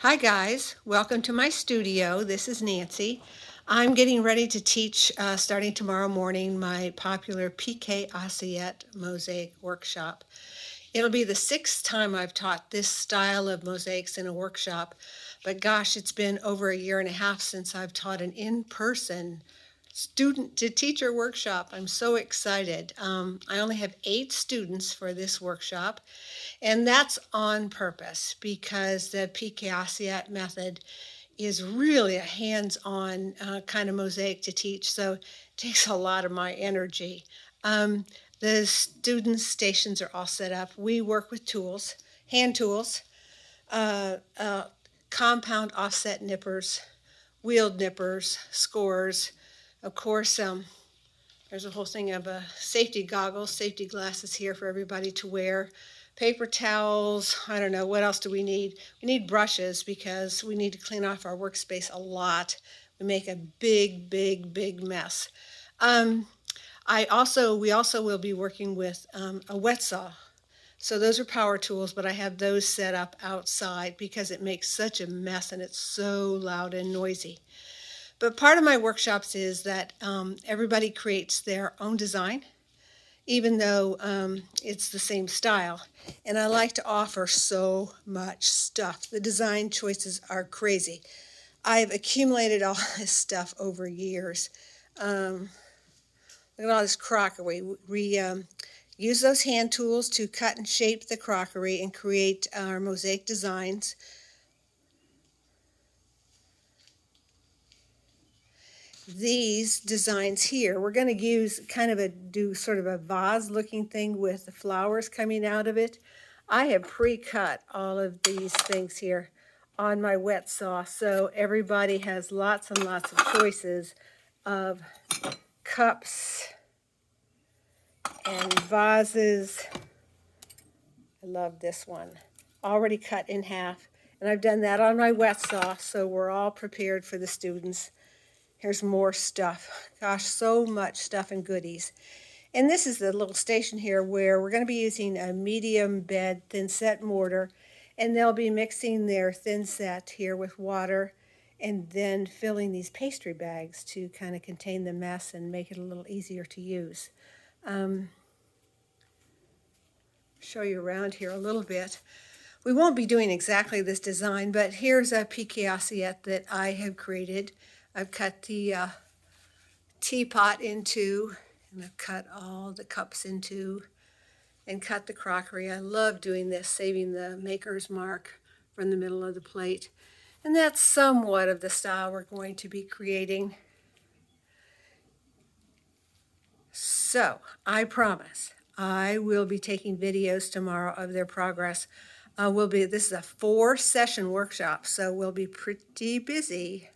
Hi guys, welcome to my studio. This is Nancy. I'm getting ready to teach starting tomorrow morning my popular PiqueAssiette mosaic workshop. It'll be the sixth time I've taught this style of mosaics in a workshop, but gosh, it's been over a year and a half since I've taught an in-person student to teacher workshop. I'm so excited. I only have 8 students for this workshop, and that's on purpose because the PiqueAssiette method is really a hands-on kind of mosaic to teach, so it takes a lot of my energy. The student stations are all set up. We work with tools, hand tools, uh, uh, compound offset nippers, wheeled nippers, scores. Of course, there's a whole thing of safety goggles, safety glasses here for everybody to wear. Paper towels, I don't know, what else do we need? We need brushes because we need to clean off our workspace a lot. We make a big mess. Um, we also will be working with a wet saw. So those are power tools, but I have those set up outside because it makes such a mess and it's so loud and noisy. But part of my workshops is that everybody creates their own design, even though it's the same style. And I like to offer so much stuff. The design choices are crazy. I've accumulated all this stuff over years. Look at all this crockery. We use those hand tools to cut and shape the crockery and create our mosaic designs. These designs here, we're going to use do sort of a vase looking thing with the flowers coming out of it. I have pre-cut all of these things here on my wet saw, so everybody has lots and lots of choices of cups and vases. I love this one, already cut in half, and I've done that on my wet saw, so we're all prepared for the students. Here's more stuff. Gosh, so much stuff and goodies. And this is the little station here where we're going to be using a medium bed thin set mortar, and they'll be mixing their thin set here with water and then filling these pastry bags to kind of contain the mess and make it a little easier to use. Show you around here a little bit. We won't be doing exactly this design, but here's a PiqueAssiette that I have created. I've cut the teapot into, and I've cut all the cups into, and cut the crockery. I love doing this, saving the maker's mark from the middle of the plate. And that's somewhat of the style we're going to be creating. So I promise I will be taking videos tomorrow of their progress. This is a 4-session workshop, so we'll be pretty busy.